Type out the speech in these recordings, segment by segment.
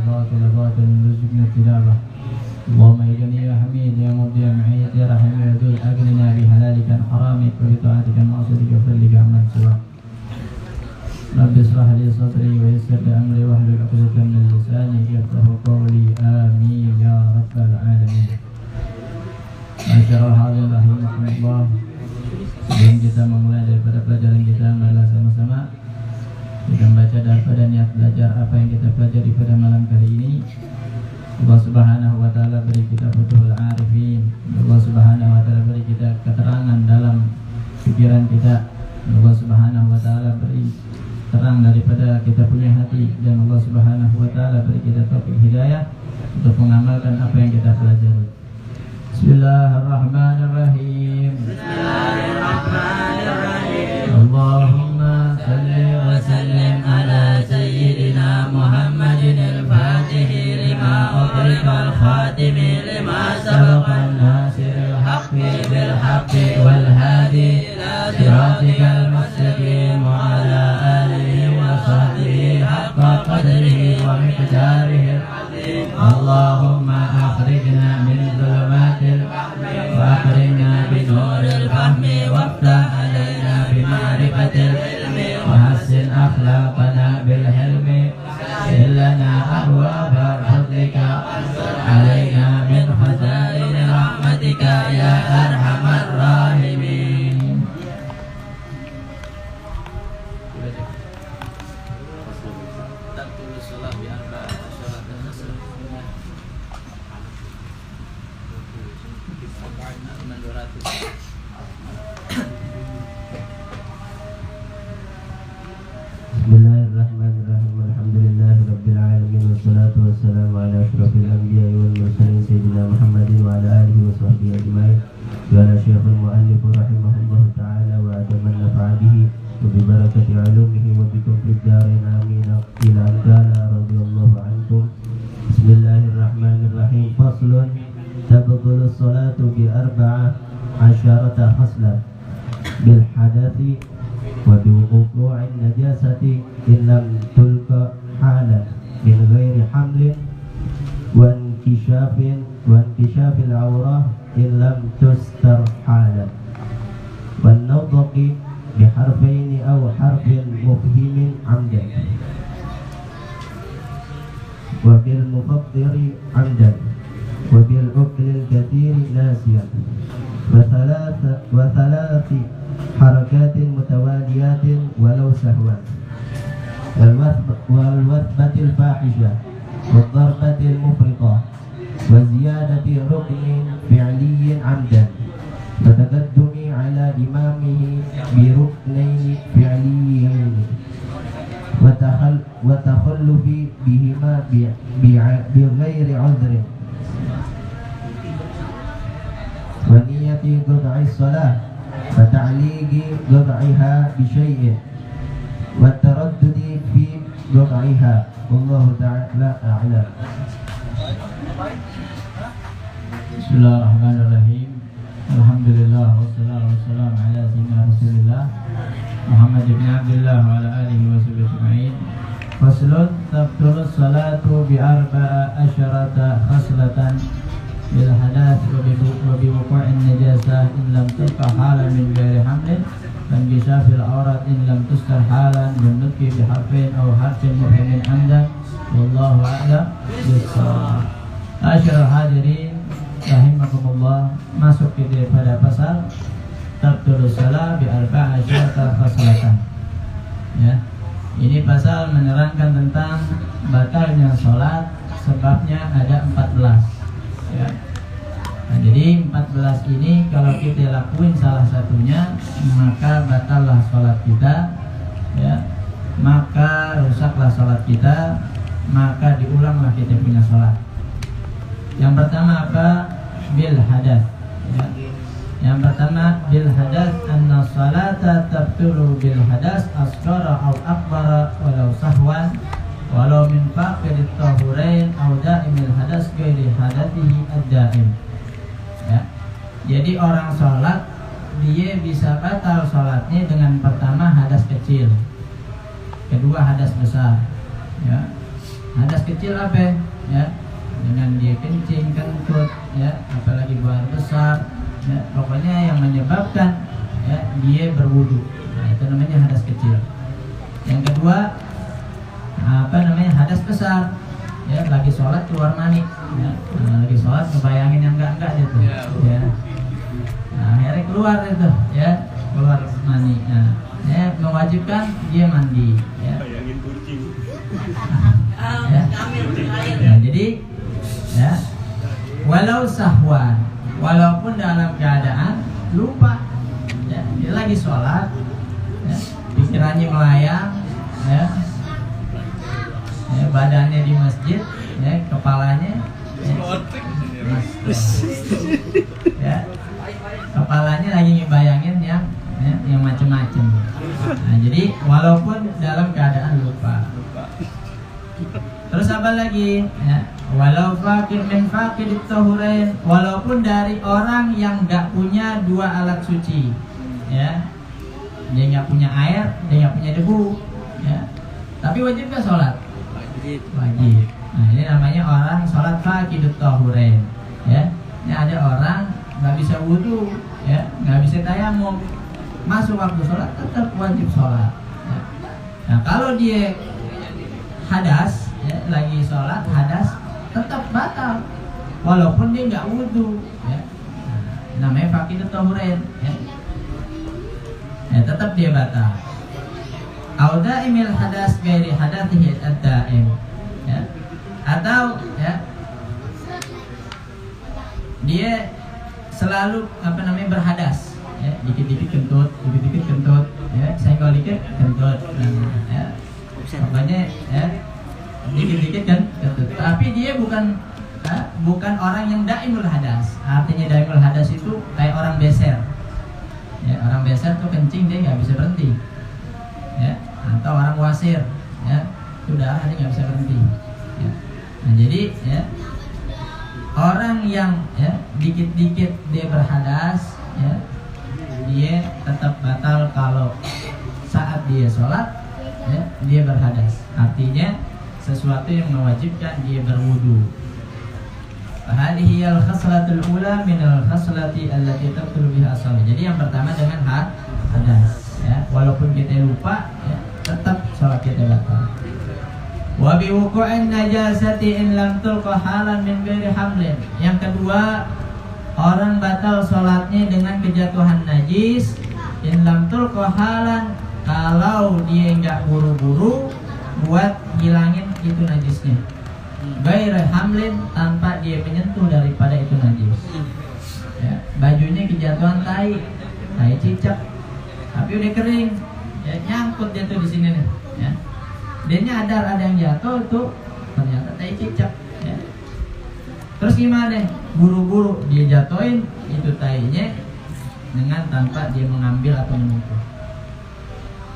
الباطل باطلا وارزقنا اتباعه. اللهم يا غني يا حميد يا مبدع يا معيد يا رحيم يا ودود أغننا بحلالك عن حرامك وبطاعتك عن معصيتك وبفضلك عمن سواك. رب اشرح لي صدري ويسر لي أمري واحلل عقدة من لساني يفقهوا قولي آمين يا رب العالمين. Masyaallah hadirin rahimakumullah. Sebelum kita memulai daripada pelajaran kita, marilah sama-sama kita membaca daripada niat belajar apa yang kita pelajari pada malam kali ini. Allah Subhanahu wa taala beri kita futuhul arifin. Allah Subhanahu wa taala beri kita keterangan dalam pikiran kita. Allah Subhanahu wa taala beri terang daripada kita punya hati, dan Allah Subhanahu wa taala beri kita taufik hidayah untuk mengamalkan apa yang kita pelajari. Bismillahirrahmanirrahim. Bismillahirrahmanirrahim. Allahumma salli wa sallim ala sayyidina Muhammadin al-Fatihi lima ughliqa al-khatimi lima sabaqa an-nasiril haqqi bil haqqi wal hadi ila siratikal mustaqim wa ala alihi wa sahbihi haqqa qadrihi wa miqdarihi al-azim. Allahumma akhrijna min dhulumatil wahmi wa akrimna bi nuril fahmi waftah alaina bi ma'rifatil ilmi wa hassin akhlaqana bil hilmi illana abwaaba fadlika alaina min khazain rahmatika ya arhamar rahimin. Bismillahirrahmanirrahim. Alhamdulillahirabbil alamin wassalatu wassalamu ala asyrafil anbiya'i wal mursalin sayyidina Muhammadin wa ala alihi wa sahbihi ajma'in. Wa ala syekhul muallif rahimahullahu ta'ala wa ataman nafa'a bihi wa bi barakati 'ulumihi wa bikum fid dharain amin ila anqala radhiyallahu ankum. Bismillahirrahmanirrahim. Faslun tabthulu as-salatu bi arba'a asyarata khaslah bil hadathi wa bi wuqu'i najasati in lam tulqa halan min ghairi hamlin wa inkishafil awrah in lam tustar halan wa nawdaqi bi harfaini aw harfin mufhimin amdan wa bil mufaddiri amdan wa bil uklil kathiri nasiyan wa thalathi harakatin mutawaliyatin walau sahwan wal wathbatil fahishah wal darbatil mufriqah wa ziyadati ruknin fi'liyin amdan wa taqaddumi ala imamihi bi ruknaini fi'liyin wa takhallufi bihima bi ghairi udhrin wa niyati qad'i shalah فتعليق قطعها بشيء والتردد في قطعها والله تعالى أعلم. Bismillahirrahmanirrahim. Alhamdulillah wassalatu wassalamu ala sayyidina Rasulillah Muhammad ibn Abdullah wa ala alihi wa sahbihi ajma'in. Faslun tabtulu salatu bi arba'a asyarata khaslatan bil hadath wa bi wuqu'in najasah in lam tulqa halan min ghairi hamlin dan bisafil aurat in lam tustar halan bin nutqi bi harfin aw harfin mufhimin amdan wallahu a'lam bissawab. Asyarul hadirin rahimakumullah, masuk kita pada pasal tabtulu shalah bi arba'a asyarata khaslatan. Ya. Ini pasal menerangkan tentang batalnya salat, sebabnya ada 14. Ya. Nah, jadi 14 ini kalau kita lakuin salah satunya maka batallah sholat kita, ya, maka rusaklah sholat kita, maka diulanglah kita punya sholat. Yang pertama apa? Bil hadas. Ya. Yang pertama bil hadas, anna salata tabtulu bil hadas asghara aw akbara walau sahwan walau min faqidit tahurain aw daimil hadas ghairi hadatihi ad-daim. Ya. Jadi orang sholat dia bisa batal sholatnya dengan pertama hadas kecil, kedua hadas besar. Ya. Hadas kecil apa ya, dengan dia kencing, kentut ya, apalagi buang besar ya, pokoknya yang menyebabkan ya dia berwudu. Nah, itu namanya hadas kecil. Yang kedua hadas besar ya, lagi sholat keluar mani ya. Lagi sholat ngebayangin yang enggak gitu ya. Nah, akhirnya keluar itu ya, keluar mani. Nah, ya, mewajibkan dia mandi ya. Bayangin kucing. Ya. Ya, jadi ya, walau sahwan, walaupun dalam keadaan lupa ya, dia lagi sholat ya, pikirannya melayang ya, ya, badannya di masjid ya, kepalanya ya, kepalanya lagi ngebayangin yang macam-macam. Nah, jadi walaupun dalam keadaan lupa. Terus apa lagi ya, walau fakir min fakir tahurain, walaupun dari orang yang nggak punya dua alat suci ya, dia nggak punya air, dia nggak punya debu ya, tapi wajib nggak sholat? Wajib. Nah, ini namanya orang sholat fakir tahurain ya. Ini ada orang nggak bisa wudu ya, nggak bisa tayamum, masuk waktu sholat tetap wajib sholat ya. Nah, kalau dia hadas ya, lagi sholat hadas tetap batal walaupun dia nggak wudu ya. Nah, namanya fakir tahurain ya. Ya, tetap dia batal. Auda imil hadas gairi hadatihi ad-daim ya. Atau ya, dia selalu berhadas ya, dikit-dikit kentut ya, senggol dikit kentut ya. Pokoknya ya, dikit-dikit kan kentut. Tapi dia bukan orang yang daimul hadas. Artinya daimul hadas itu kayak orang beser ya, orang beser tuh kencing dia nggak bisa berhenti ya, atau orang wasir ya, itu darah dia nggak bisa berhenti ya. Nah, jadi ya, orang yang ya dikit-dikit dia berhadas ya, dia tetap batal kalau saat dia sholat ya, dia berhadas. Artinya sesuatu yang mewajibkan dia berwudu. Hadhihi al-khaslatul ula min al-khaslati allati tabtulu biha as-shalah. Jadi yang pertama dengan hadas ya, walaupun kita lupa ya, tetap sholat kita batal. Wa bi wuqu'in najasati in lam tulqa halan min ghairi hamlin. Yang kedua, orang batal sholatnya dengan kejatuhan najis in lam tulqa halan, kalau dia enggak buru-buru buat hilangin itu najisnya. Ghairi hamlin, tanpa dia menyentuh daripada itu najis. Ya, bajunya kejatuhan tai cicak, tapi udah kering, ya, nyangkut jatuh di sini nih. Ya. Dia nyadar ada yang jatuh tuh, ternyata tai cicak. Ya. Terus gimana? Buru-buru dia jatuhin itu tainya dengan tanpa dia mengambil atau menyentuh.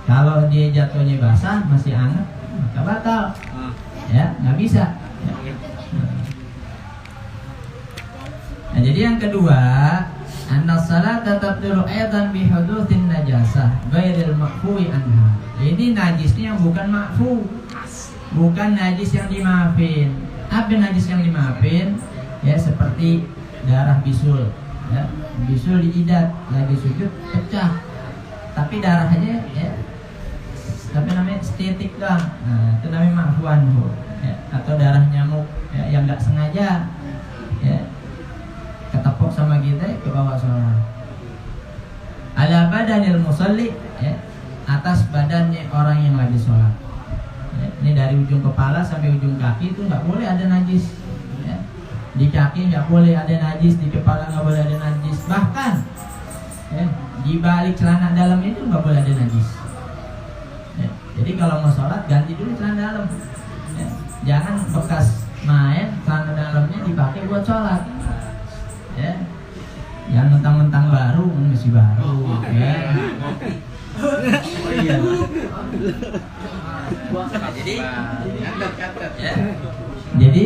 Kalau dia jatuhnya basah masih hangat, maka batal. Ya, nggak bisa. Nah, jadi yang kedua, anna salata tabdulu aidan bi hudutsin najasah ghairil makfuwi anha. Ini najisnya bukan makfu, bukan najis yang dimaafin. Apa najis yang dimaafin? Ya, seperti darah bisul ya, bisul di jidat lagi sujud pecah, tapi darahnya ya, tapi namanya stetik doang. Nah, itu namanya makfuan ya, atau darah nyamuk ya, yang nggak sengaja ya, ketepuk sama kita ke bawah sholat. Ala badanil musalli ya, atas badannya orang yang lagi sholat ya, ini dari ujung kepala sampai ujung kaki itu nggak boleh ada najis ya. Di kaki nggak boleh ada najis, di kepala nggak boleh ada najis, bahkan ya, di balik celana dalam itu nggak boleh ada najis ya. Jadi kalau mau sholat ganti dulu celana dalam ya. Jangan bekas main celana dalamnya dipakai buat sholat ya. Jangan mentang-mentang baru, masih baru ya. Oh iya. Jadi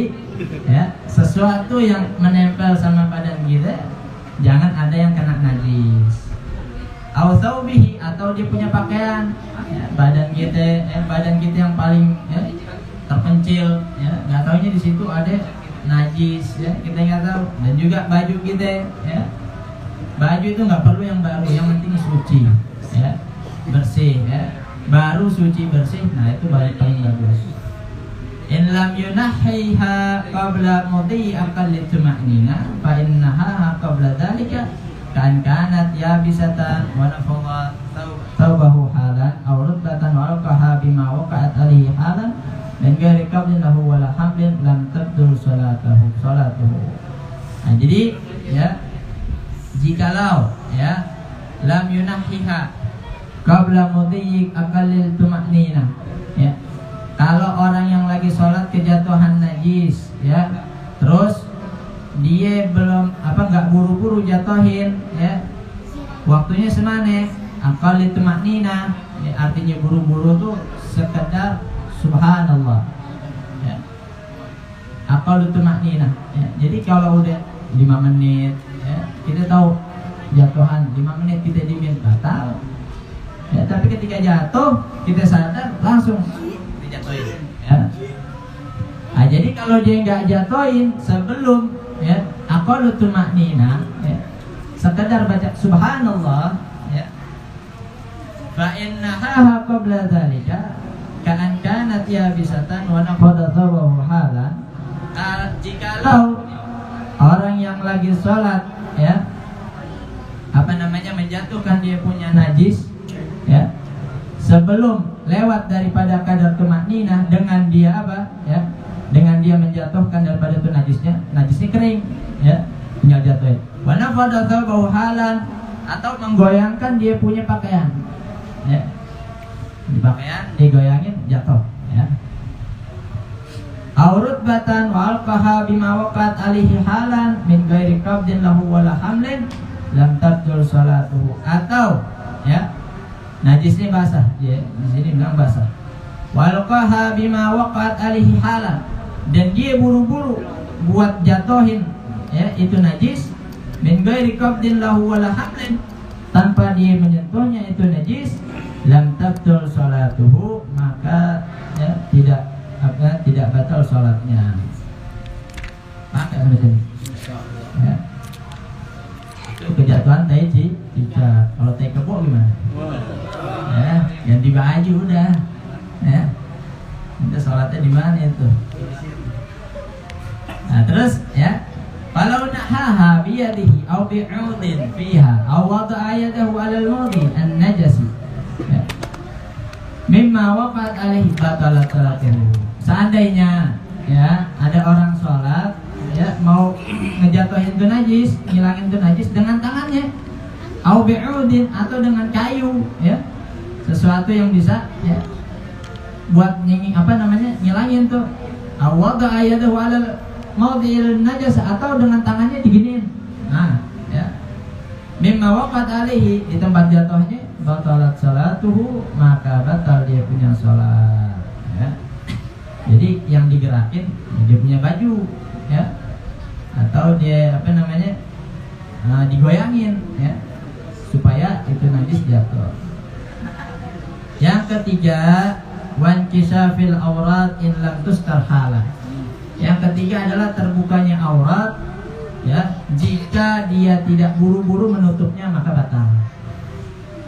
ya, sesuatu yang menempel sama badan kita jangan ada yang kena najis. Atau dia punya pakaian ya, badan kita yang paling ya, terpencil, ya nggak taunya di situ ada najis, ya kita nggak tahu. Dan juga baju kita, ya baju itu nggak perlu yang baru, yang penting suci, ya bersih, ya baru suci bersih. Nah itu paling bagus. In lam yunahhiha qabla mudhi aqalli tuma'nina fa innaha qabla dhalika kan kanat yabisatan wa nafadha thawbahu halan aw rutbatan wa alqaha bima waqa'at alayhi halan min ghairi qablin lahu wala hamlin lam tabdul salatuhu. Nah jadi ya jikalau ya lam yunahhiha qabla mudhi aqalli tuma'nina, ya kalau orang yang lagi sholat kejatuhan najis, ya, terus dia belum nggak buru-buru jatuhin, ya, waktunya semane, akal itu maknina, ya, artinya buru-buru tuh sekedar subhanallah, ya, akal itu maknina, ya. Jadi kalau udah 5 menit, ya, kita tahu jatuhan 5 menit kita dimin batal, ya, tapi ketika jatuh kita sadar langsung jatuhin, ya. Nah, jadi kalau dia nggak jatuhin sebelum, ya, aqallutul maknina, ya, sekedar baca subhanallah, ya, fa innaha qabla dzalika ka'an kanat yabisatan wa naqada thawahu halan. Jikalau orang yang lagi sholat, ya, menjatuhkan dia punya najis, ya, sebelum lewat daripada kadar tumakninah dengan dia ya, dengan dia menjatuhkan daripada itu najisnya kering, ya, tinggal jatuhin. Wa nafadha thawbahu halan, atau menggoyangkan dia punya pakaian, ya, di pakaian digoyangin jatuh, ya. Aurut batan wa alqaha bima waqat alihi halan min ghairi qabdin lahu wala hamlin lam tabdul salatuhu, atau ya najisnya basah, ya, di sini bilang basah. Walqaha bima waqat alihi halan, dan dia buru-buru buat jatuhin, ya, itu najis min ghairi qabdin lahu wala hamlin, tanpa dia menyentuhnya itu najis, lam tabdul salatuhu, maka ya tidak batal salatnya. Pakai sampai sini. Ya. Itu kejatuhan teh tidak. Kalau teh kebo gimana? Ya, ganti baju udah, ya. Itu sholatnya di mana itu? Nah terus, ya, kalau nahaha biyadihi aw bi'udin fiha aw wada'a yadahu 'alal mawdi an-najasi, ya, mimma waqat alaihi batalat salatuhu. Seandainya, ya, ada orang sholat, ya, mau ngejatuhin itu najis, ngilangin itu najis dengan tangannya, au bi'udin, atau dengan kayu, ya, sesuatu yang bisa, ya, buat ngilangin tuh, au wada'a yadahu 'alal mawdi'il najas, atau dengan tangannya diginiin. Nah, ya, mimma waqat alaihi, di tempat jatuhnya, batalat salatuhu, maka batal dia punya sholat, ya. Jadi yang digerakin, ya, dia punya baju, ya, atau dia digoyangin, ya, supaya itu najis jatuh. Yang ketiga, wan kisafil aurat in lam tustar halah. Yang ketiga adalah terbukanya aurat, ya, jika dia tidak buru-buru menutupnya maka batal.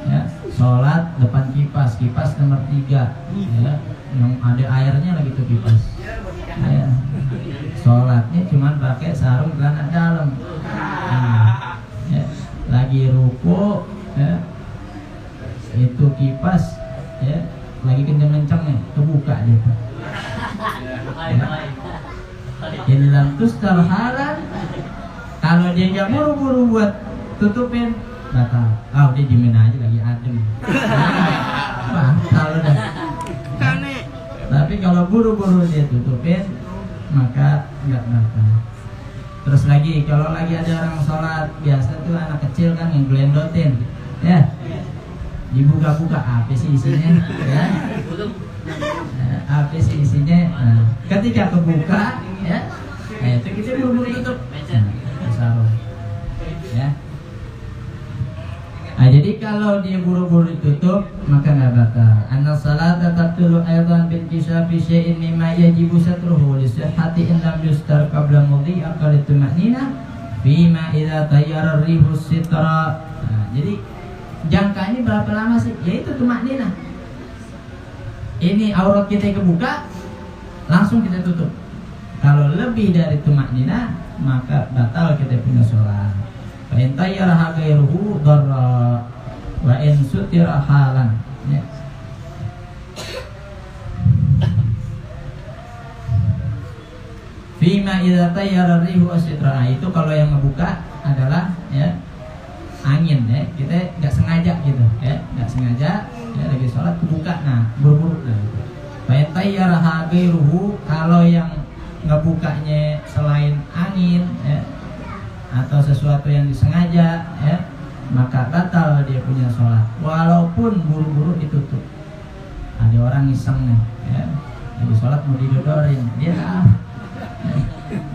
Ya, sholat depan kipas nomor 3, ya, yang ada airnya lagi tuh kipas. Ya, sholatnya cuma pakai sarung celana dalam. Nah, ya, lagi ruku, ya, itu kipas, ya, lagi kenceng-kencengnya kebuka dia. Ya. Ilam tustar halan, kalau dia nggak buru-buru buat tutupin batal. Dia diemin aja lagi adem. Batal udah. Tapi kalau buru-buru dia tutupin maka nggak batal. Terus lagi kalau lagi ada orang sholat, biasa tuh anak kecil kan yang gelendotin, ya, dibuka-buka apa sih isinya, ya, apa sih isinya. Nah, ketika kebuka, ya, itu kita buru-buru tutup, sarung, ya. Nah, jadi kalau dia buru-buru tutup maka nggak batal. Anna salata tabtulu aidan bil kishafi syai'in mimma yajibu satruhu li sihhati in lam yustar qabla mudhi aqal tumanina bima idza tayyara rihu sitra. Nah, jadi jangka ini berapa lama sih? Yaitu tumanina. Ini aurat kita kebuka, langsung kita tutup. Kalau lebih dari tumanina maka batal kita punya sholat. Wa in tayyara ghairuhu darra wa in sutira halan, ya. Fima idza tayyara rihu asitra, itu kalau yang ngebuka adalah ya angin, ya. Kita nggak sengaja gitu, ya nggak sengaja ya lagi sholat kebuka, nah buru-buru. Nah, wa in tayyara ghairuhu, kalau yang ngebukanya selain angin, ya, atau sesuatu yang disengaja, ya, maka batal dia punya sholat walaupun buru-buru ditutup. Ada orang iseng nih, ya, lagi sholat mau didodorin, dia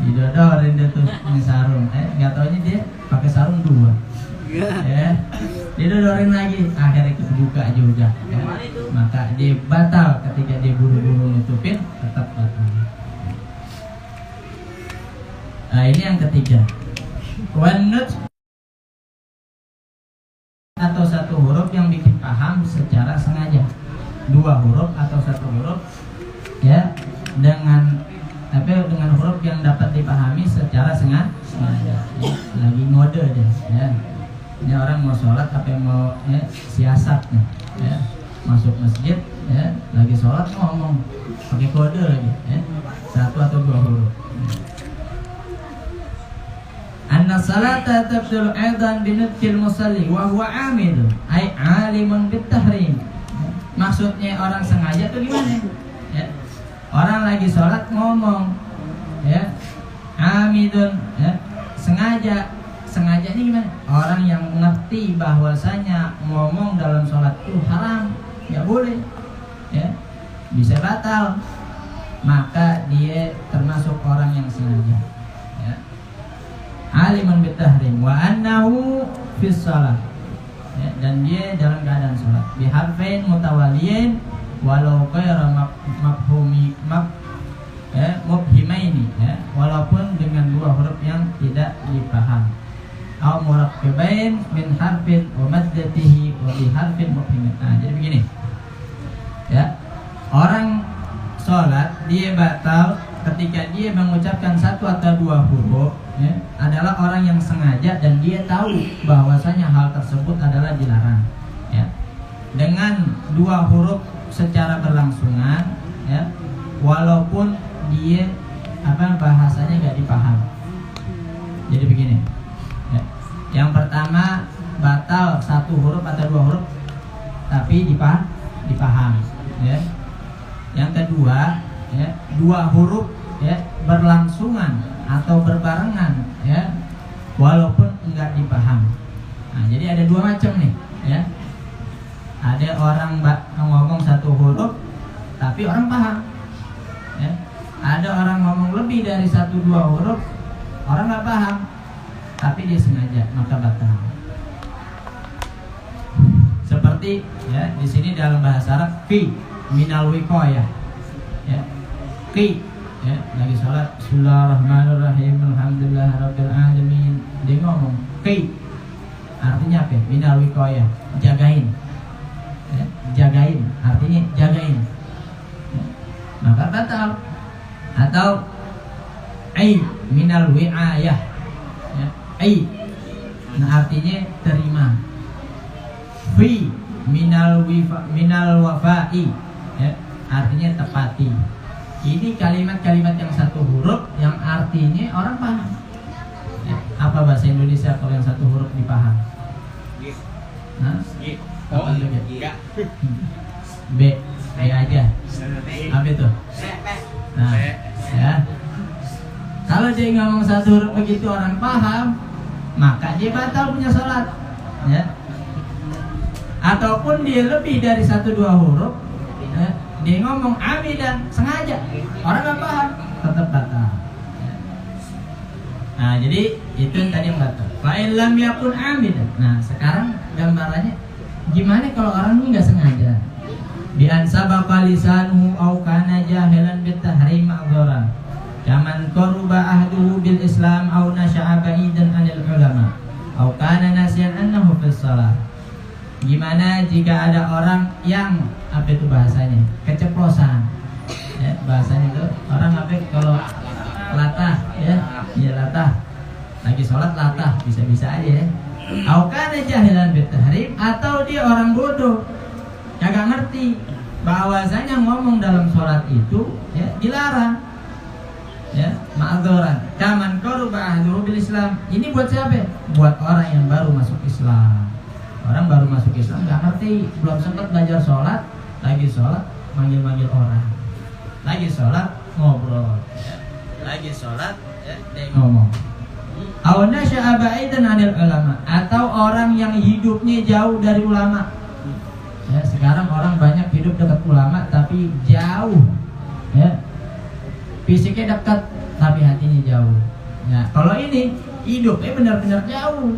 didodorin dia tuh ini sarung, nggak taunya dia pakai sarung dua, ya, didodorin lagi, akhirnya kebuka juga, ya. Maka dia batal ketika dia buru-buru nutupin, tetap batal. Nah, ini yang ketiga. Wanut atau satu huruf yang bikin paham secara sengaja, dua huruf atau satu huruf, ya, dengan huruf yang dapat dipahami secara sengaja. Lagi ngode deh, ya. Ini orang mau sholat apa yang mau, ya, siasat nih, ya, masuk masjid, ya, lagi sholat ngomong pakai kode lagi, ya, satu atau dua huruf. Anna salata tabdul aidan binutqil musalli wa huwa amil ay alimun bitahrim. Maksudnya orang sengaja tuh gimana? Ya. Orang lagi sholat ngomong, ya, amidun, ya, sengaja. Sengaja ini gimana? Orang yang mengerti bahwasanya ngomong dalam sholat itu haram, nggak boleh, ya, bisa batal. Maka dia termasuk orang yang sengaja, ya. Aliman bitahrim wa annahu fis shalah, ya, dan dia dalam keadaan sholat biharfain mutawaliyin walau ghaira mubhimaini, ya, walaupun dengan dua huruf yang tidak dipaham, au murakkabain min harfin wa maddatihi wa bi harfin mubhimin. Nah, jadi begini, ya, orang sholat dia batal ketika dia mengucapkan satu atau dua huruf, ya, adalah orang yang sengaja dan dia tahu bahwasanya hal tersebut adalah dilarang, ya. Dengan dua huruf secara berlangsungan, ya, walaupun dia bahasanya nggak dipaham. Jadi begini, ya. Yang pertama batal satu huruf atau dua huruf tapi dipaham, ya. Yang kedua, ya, dua huruf, ya, berlangsungan atau berbarengan, ya, walaupun enggak dipaham. Nah, jadi ada dua macam nih, ya. Ada orang ngomong satu huruf tapi orang paham, ya. Ada orang ngomong lebih dari satu dua huruf, orang nggak paham tapi dia sengaja, maka batal. Seperti, ya, di sini dalam bahasa Arab fi minal wiqayah, ya, fi, ya, lagi sholat bismillahirrahmanirrahim alhamdulillahirabbil alamin, dia ngomong fi, artinya apa? Minal wiqayah, jagain, ya, jagain, artinya jagain, ya, maka batal. Atau ai minal wi'ayah, ya, ai, nah, artinya terima. Fi minal wafa'i, ya, artinya tepati. Ini kalimat-kalimat yang satu huruf yang artinya orang paham, ya. Apa bahasa Indonesia kalau yang satu huruf dipaham? Nah, apa lagi? B aja. Apa itu? Nah, ya. Kalau dia ngomong satu huruf begitu orang paham, maka dia batal punya sholat, ya. Ataupun dia lebih dari satu dua huruf, ya, dia ngomong amidan, sengaja, orang nggak paham, tetap batal, ya. Nah, jadi itu yang tadi yang batal. Fa'in lam yakun amidan. Nah, sekarang gambarannya Gimana kalau orang ini nggak sengaja? Bi an sabaqa lisanuhu aw kana jahilan bit tahrim ma'dhuran. Kaman qaruba ahduhu bil Islam aw nasha'a ba'idan 'anil ulama aw kana nasiyan annahu fis shalah. Gimana jika ada orang yang apa itu bahasanya? Keceplosan. Ya, bahasanya itu orang apa kalau latah ya, latah. Lagi sholat latah, bisa-bisa aja ya. Aw kana jahilan bit tahrim, atau dia orang bodoh. Kagak ngerti bahwasanya ngomong dalam sholat itu ya dilarang ya, ma'dzuran. Kaman qaruba ahduhu bil Islam. Ini buat siapa? Buat orang yang baru masuk Islam. Orang baru masuk Islam nggak ngerti, belum sempat belajar sholat, lagi sholat manggil-manggil orang, lagi sholat ngobrol ya. Lagi sholat ya, dia ngomong. Awana sya'abaidan 'anil ulama, atau orang yang hidupnya jauh dari ulama. Ya, sekarang orang banyak hidup dekat ulama tapi jauh ya. Fisiknya dekat tapi hatinya jauh. Nah, kalau ini hidupnya benar-benar jauh.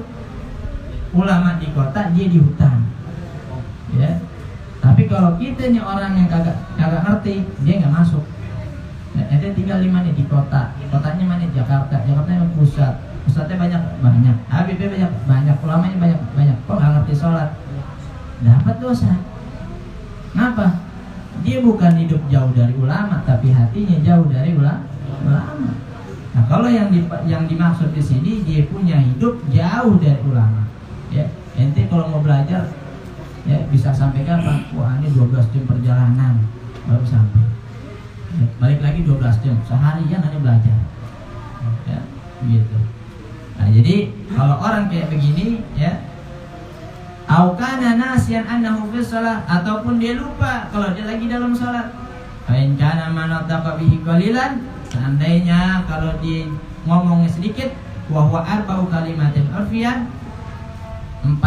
Ulama di kota, dia di hutan. Ya. Tapi kalau kita nih orang yang kagak ngerti, dia nggak masuk. Nah, dia tinggal di mana? Di kota. Kotanya mana? Jakarta. Jakarta yang pusat. Pusatnya banyak. Habibnya banyak. Ulamanya banyak. Kok nggak ngerti sholat? Dapat dosa. Kenapa? Dia bukan hidup jauh dari ulama, tapi hatinya jauh dari ulama. Nah, kalau yang dimaksud di sini, dia punya hidup jauh dari ulama. Ya, ente kalau mau belajar, ya bisa sampai kapan? Wah, ini 12 jam perjalanan baru sampai. Ya, balik lagi 12 jam, seharian hanya belajar. Ya, gitu. Nah, jadi kalau orang kayak begini, ya. Au kana nasiyan annahu fi shalah, ataupun dia lupa kalau dia lagi dalam salat. Fa in kana man nataqa bihi qalilan, seandainya kalau dia ngomongnya sedikit, wa huwa arba'u kalimatin urfiyan, 4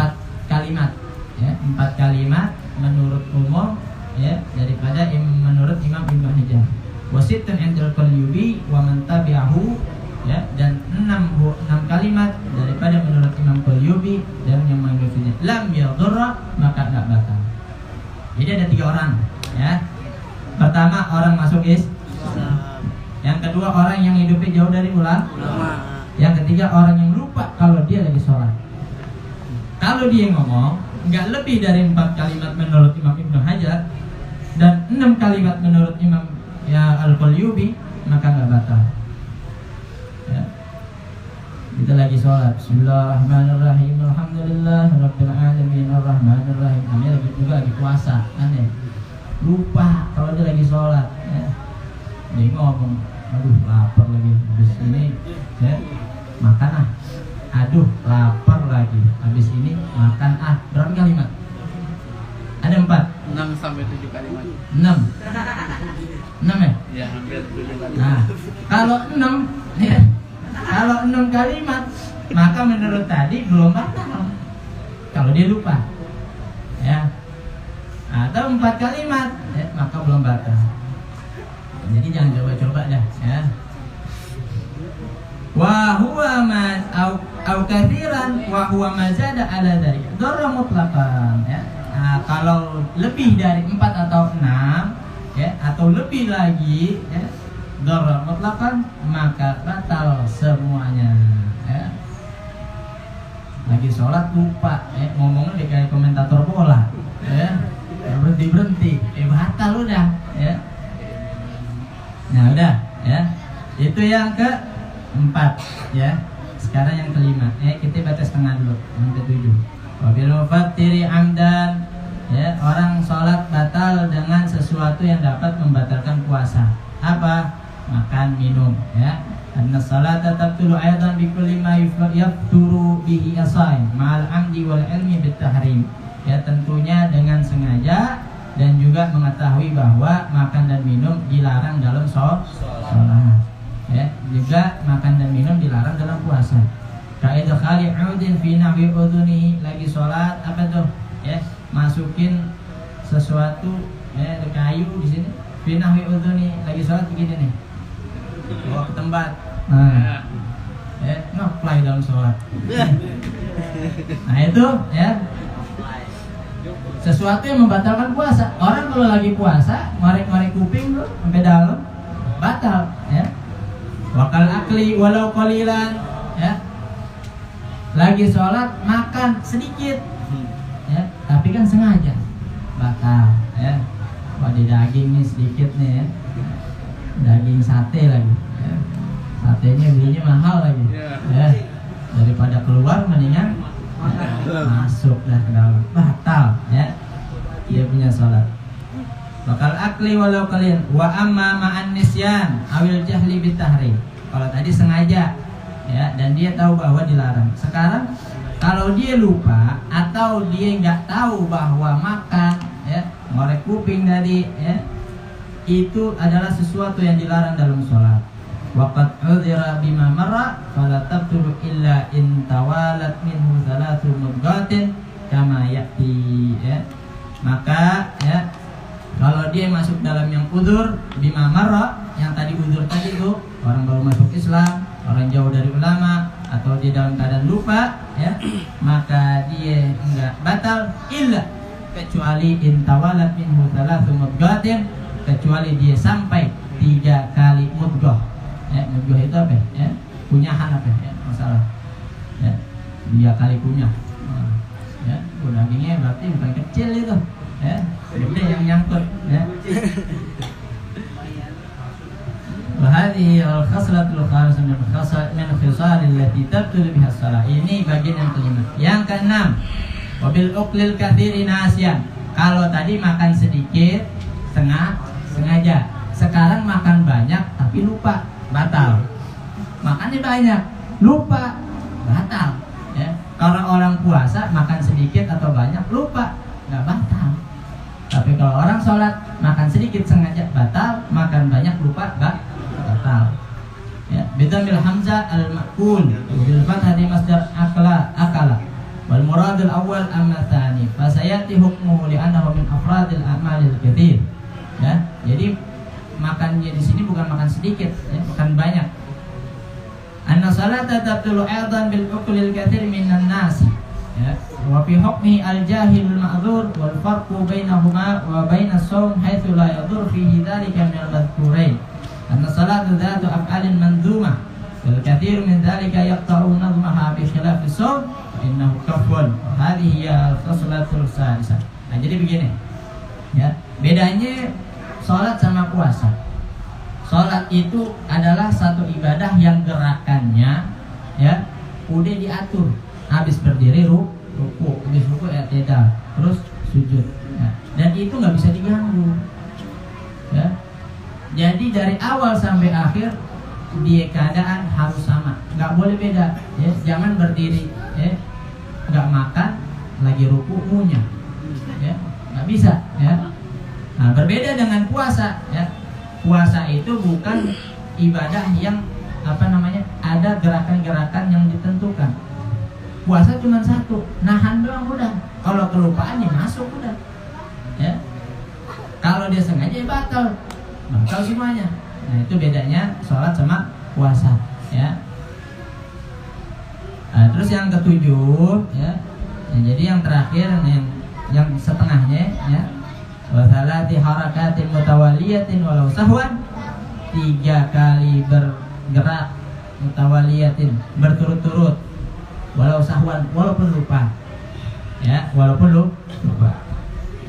kalimat ya, 4 kalimat menurut umum ya, daripada menurut Imam Ibnu Hajar. Wasittun indal Qalyubi wa man tabi'ahu ya, dan 6 kalimat daripada menurut Imam Qalyubi dan yang mengikutinya. Lam yadurra, maka enggak batal. Jadi ada 3 orang ya. Pertama orang masuk Islam. Yang kedua orang yang hidupnya jauh dari ulama. Yang ketiga orang yang lupa kalau dia lagi sholat. Kalau dia ngomong enggak lebih dari 4 kalimat menurut Imam Ibnu Hajar dan 6 kalimat menurut Imam ya Al-Qalyubi, maka enggak batal. Ya. Kita lagi sholat. Bismillahirrahmanirrahim. Alhamdulillahirabbil alamin arrahmanirrahim. Ini lagi juga lagi puasa, aneh. Lupa kalau dia lagi sholat. Ya. Dia ngomong, aduh lapar lagi. Habis ini ya, makan ah. Aduh lapar lagi. Habis ini makan ah. Berapa kalimat? Ada 4. 6 sampai 7 kalimat. 6 ya? Ya, hampir 7 kalimat. Nah, kalau 6 ya, kalau 6 kalimat, maka menurut tadi belum batal. Kalau dia lupa, ya, atau 4 kalimat, ya, maka belum batal. Jadi jangan coba-coba dah, ya. Wa huwa ma au katsiran wa huwa ma zada ala dzalik. Darra mutlaqan, ya. Nah, kalau lebih dari 4 atau 6, ya, atau lebih lagi, ya, darra mutlaqan, maka batal semuanya, ya. Lagi sholat lupa, ya, ngomongnya di kayak komentator bola, ya, berhenti, batal udah, ya. Nah udah, ya, itu yang ke-4, ya. Sekarang yang ke-5, ya, kita baca setengah dulu, yang ke-7. Wabil mufattiri amdan, ya, orang sholat batal dengan sesuatu yang dapat membatalkan puasa. Apa? Makan, minum, ya. Anna salata tabtulu aidan bi kulli ma yafturu bihi as-shaim ma'al amdi wal ilmi bit tahrim. Ya, tentunya dengan sengaja dan juga mengetahui bahwa makan dan minum dilarang dalam sholat. Ya, juga makan dan minum dilarang dalam puasa. Kaidah khali udin fi nahwi udhunihi, lagi sholat apa tuh? Ya, masukin sesuatu, ya, kayu di sini. Fi nahwi udhuni, lagi sholat begini nih. Bawa ke tempat. Nah, ya, nge-fly dalam sholat. Nah itu, ya. sesuatu yang membatalkan puasa. Orang kalau lagi puasa ngorek-ngorek kuping tuh sampai dalam batal, ya. Wakal akli walau qalilan, ya. Lagi sholat makan sedikit, ya, tapi kan sengaja batal, ya. Wah, di daging nih sedikit nih, ya. Daging sate lagi, ya. Satenya belinya mahal lagi, ya. Daripada keluar mendingan masuk dah ke dalam, batal, ya. Dia punya sholat. Bakal akli walau kalian wa amma ma'an nisyan awil jahli bitahrim. Kalau tadi sengaja, ya, dan dia tahu bahwa dilarang. Sekarang kalau dia lupa atau dia nggak tahu bahwa makan, ya, ngorek kuping tadi, ya, itu adalah sesuatu yang dilarang dalam sholat. Waqad udhira bima marra fala tabtulu illa in tawalat minhu salatu mudghatin kama ya'ti, ya. Maka, ya, kalau dia masuk dalam yang udzur bima marra, yang tadi udzur tadi itu orang baru masuk Islam, orang jauh dari ulama, atau dia dalam keadaan lupa, ya, maka dia enggak batal illa kecuali in tawalat minhu salatu mudghatin, kecuali dia sampai 3 kali mudghah. Ya, mudghah itu apa? Ya, kunyahan apa? Ya, masalah. Ya, 3 kali kunyah. Ya, dagingnya berarti bukan kecil itu. Ya, gede yang nyangkut. Ya. Wahadi al-khaslatul khamisah min khisal allati tabtul biha shalah. Ini bagian yang kelima. Yang keenam, wabil uqlil katsiri nasyan. Kalau tadi makan sedikit, sengaja. Sekarang makan banyak tapi lupa, batal. Makannya banyak, lupa, batal. Ya. Kalau orang puasa makan sedikit atau banyak lupa, nggak batal. Tapi kalau orang sholat makan sedikit sengaja batal, makan banyak lupa batal. Ya, bidamil hamzah al-ma'kul bil fathati masdar akala wal muradul awal amma tsani fa sayati hukmuhu li annahu min afradil a'malil katsir. Ya, jadi makannya di sini bukan makan sedikit, ya, makan banyak. Anna salata tabtulu aidan bil uqlil katsir minan nasi. Ya, wa fi hukmi al-jahil al-ma'dzur wal farqu bainahuma wa bainas shaum haitsu la yadur fihi dzalika min al-madhkurain. Anna salatu dzatu af'alin manzumah wal katsir min dzalika yaqta'u nadhmaha bi khilaf as-shaum fa innahu kafun. Hadhihi hiya al-khaslatul sadisah. Nah, jadi begini. Ya, bedanya salat sama puasa. Salat itu adalah satu ibadah yang gerakannya, ya, udah diatur. Habis berdiri ruku, habis ruku i'tidal, terus sujud. Ya. Dan itu nggak bisa diganggu. Ya. Jadi dari awal sampai akhir dia keadaan harus sama, nggak boleh beda. Ya. Jangan berdiri, ya, nggak makan, lagi ruku ngunyah, ya, nggak bisa. Ya. Nah, berbeda dengan puasa. Ya. Puasa itu bukan ibadah yang ada gerakan-gerakan yang ditentukan. Puasa cuma satu, nahan doang udah. Kalau kelupaan ya masuk udah. Ya. Kalau dia sengaja ya batal semuanya. Nah, itu bedanya sholat sama puasa. Ya. Nah, terus yang ketujuh, ya. Nah, jadi yang terakhir, yang setengahnya, ya. Wasalati harakatin mutawaliyatin walau sahwan, 3 kali bergerak mutawaliyatin berturut-turut. Walau sahwan, walaupun lupa, ya, walaupun lupa.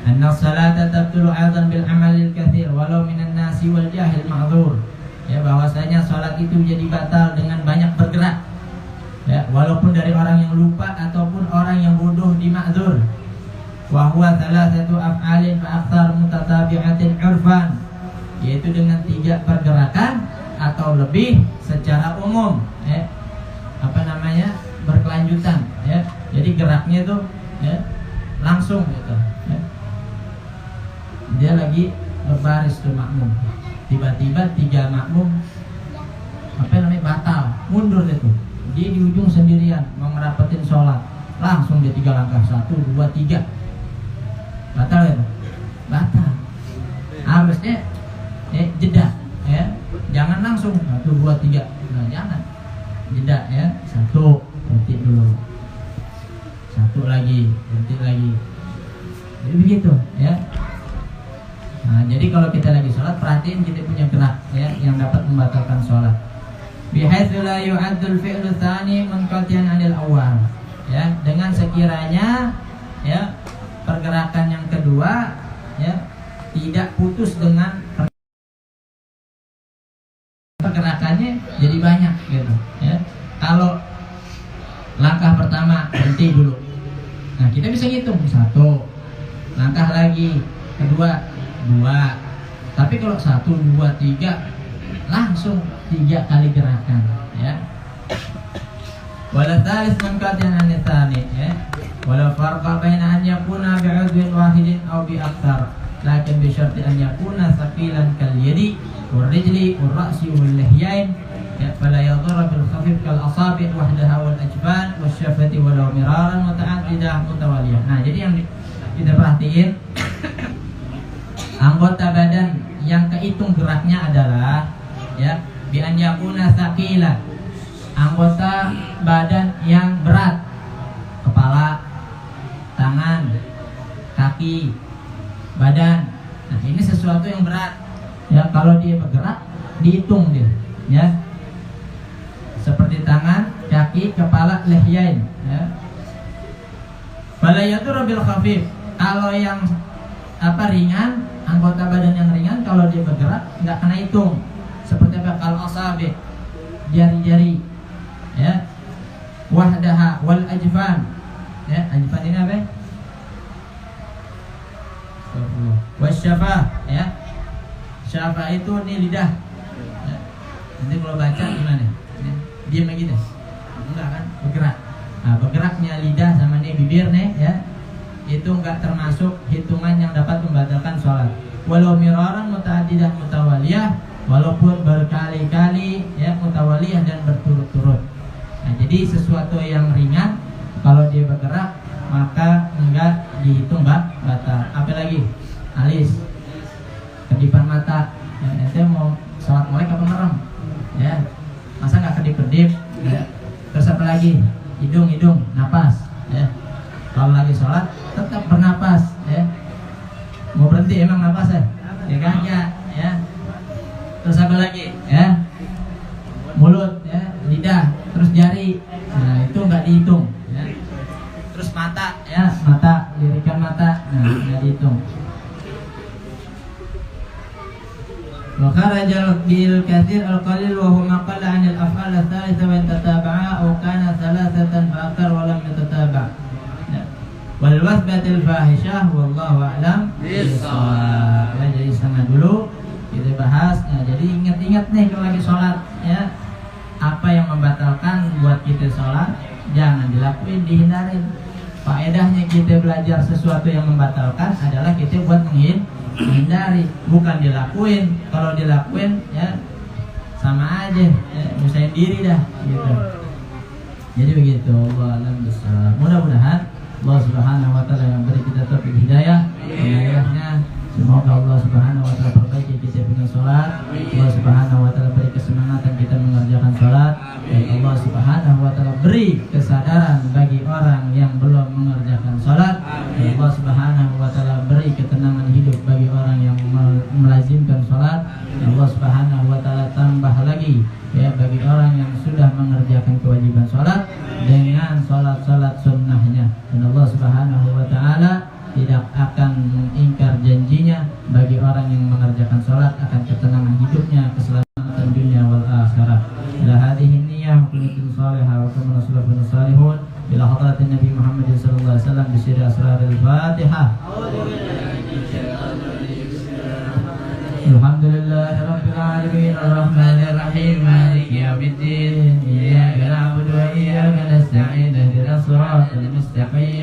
Anna salata tabtulu aidan bil amalil katsir walau minan nasi wal jahil ma'dzur. Ya, bahwasanya salat itu jadi batal dengan banyak bergerak. Ya, walaupun dari orang yang lupa ataupun orang yang bodoh di ma'dzur. Wa huwa thalathatu af'alin fa aktsar mutatabi'atin 'urfan. Yaitu dengan 3 pergerakan atau lebih secara umum, ya. Berkelanjutan, ya. Jadi geraknya itu, ya, langsung gitu, ya. Dia lagi berbaris tuh makmum, tiba-tiba 3 makmum batal, mundur itu. Dia di ujung sendirian mau ngerapetin sholat, langsung dia 3 langkah, 1, 2, 3, batal ya, batal. Harusnya jeda, ya, jangan langsung 1, 2, 3, nah, jangan, jeda, ya, 1 berhenti dulu, 1 lagi, berhenti lagi, Jadi begitu ya. Nah, jadi kalau kita lagi sholat, perhatiin kita punya gerak ya yang dapat membatalkan sholat. Bihaitsu la yu'addul fi'lu tsani munqati'an 'anil awwal. Ya, dengan sekiranya ya pergerakan yang kedua ya tidak putus dengan pergerakannya jadi banyak gitu ya. Kalau langkah pertama berhenti dulu. Nah, kita bisa hitung 1. Langkah lagi kedua 2. Tapi kalau 1, 2, 3 langsung 3 kali gerakan ya. Wala tsalis munqati'an 'anil tsani ya. Wala farqa baina an yakuna bi'udwin wahidin aw bi aktsar. Lakin bi syarti an yakuna thaqilan kal yadi wal rijli wal ra'si wal lihyain ya, fala yadhurru bil khafif kal asabi' wahdaha wal ajban wash syafati walau miraran muta'addidah mutawaliyah. Nah, jadi yang kita perhatiin anggota badan yang kehitung geraknya adalah ya bi an yakuna thaqilan, anggota badan yang berat, kepala, tangan, kaki, badan. Nah, ini sesuatu yang berat ya. Kalau dia bergerak dihitung dia ya, seperti tangan, kaki, kepala, lihyain ya. Fala yadur bil khafif, kalau yang ringan, anggota badan yang ringan kalau dia bergerak nggak kena hitung. Seperti apa? Kalau asabi, jari-jari ya, wahdaha wal ajfan ya. Ajfan ini apa? Wasyafah ya. Syafah itu ini lidah ya. Nanti kalau baca gimana? Ya. Diam lagi deh. Enggak kan? Bergerak. Nah, bergeraknya lidah sama nih bibir nih ya, itu enggak termasuk hitungan yang dapat membatalkan sholat. Walau miraran muta'addidan mutawaliyah, walaupun berkali-kali ya, mutawaliyah dan berturut-turut. Nah, jadi sesuatu yang ringan kalau dia bergerak maka enggak dihitung batal. Apalagi alis, kedipan mata ya, ente mau sholat melek apa merem ya, masa nggak kedip-kedip ya. Terus apa lagi? Hidung, napas ya. Kalau lagi sholat tetap bernapas ya. Mau berhenti emang napas ya? Ya kagak ya. Terus apa lagi ya? Mulut ya, lidah, terus jari. Nah, itu nggak dihitung ya. Terus mata ya, lirikan mata, nah nggak dihitung. Wa kharajal bil katsir al qalil wa huwa ma qalla 'an al af'al ats-tsalitsah wa tataba'a aw kana thalathatan fa akthar wa lam yatataba'. Wal wasbatil fahisyah wallahu a'lam bissawab. Ya, jadi sana dulu kita bahas. Nah, jadi ingat-ingat nih kalau lagi sholat ya, apa yang membatalkan buat kita sholat jangan dilakuin, dihindarin. Faedahnya kita belajar sesuatu yang membatalkan adalah kita buat menghindari, bukan dilakuin. Kalau dilakuin ya sama aja ya, nyusahin diri dah gitu. Jadi begitu. Allah alam besar. Mudah-mudahan Allah Subhanahu wa taala yang beri kita taufik hidayah. Hidayahnya semoga Allah Subhanahu wa taala perbaiki kita punya salat. Allah Subhanahu wa taala beri kesemangatan kita mengerjakan salat. Dan Allah Subhanahu wa taala beri kesadaran bagi orang yang belum mengerjakan salat. Dan Allah Subhanahu wa taala beri ketenangan hidup bagi orang yang melazimkan salat. Dan Allah Subhanahu wa taala tambah lagi ya bagi orang yang sudah mengerjakan kewajiban salat dengan salat-salat sunnahnya. Dan Allah Subhanahu wa taala tidak akan mengingkar janjinya bagi orang yang mengerjakan salat akan ketenangan hidupnya, keselamatan dunia wal akhirah. Ila hadhihi niyyah kullatin salihah wa kama salafun salihun ila hadratin Nabi Muhammad sallallahu alaihi wasallam bi sirri asraril Fatihah. Alhamdulillahi rabbil alamin arrahmanir rahim maliki yaumiddin iyyaka na'budu wa iyyaka nasta'in ihdinas siratal mustaqim